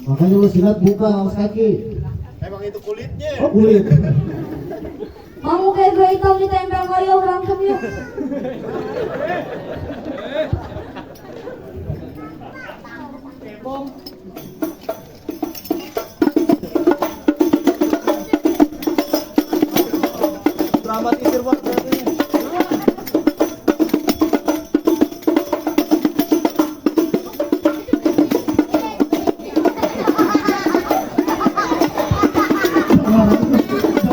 Makanya lu silat buka alas kaki. Emang itu kulitnya. Oh kulit. Kamu kayak gue hitam ditempel kayu berantem yuk. Dramatisir banget katanya.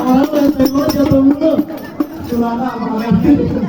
Orang lu yang tembak jatuh mulu. Celana apa kayak gitu.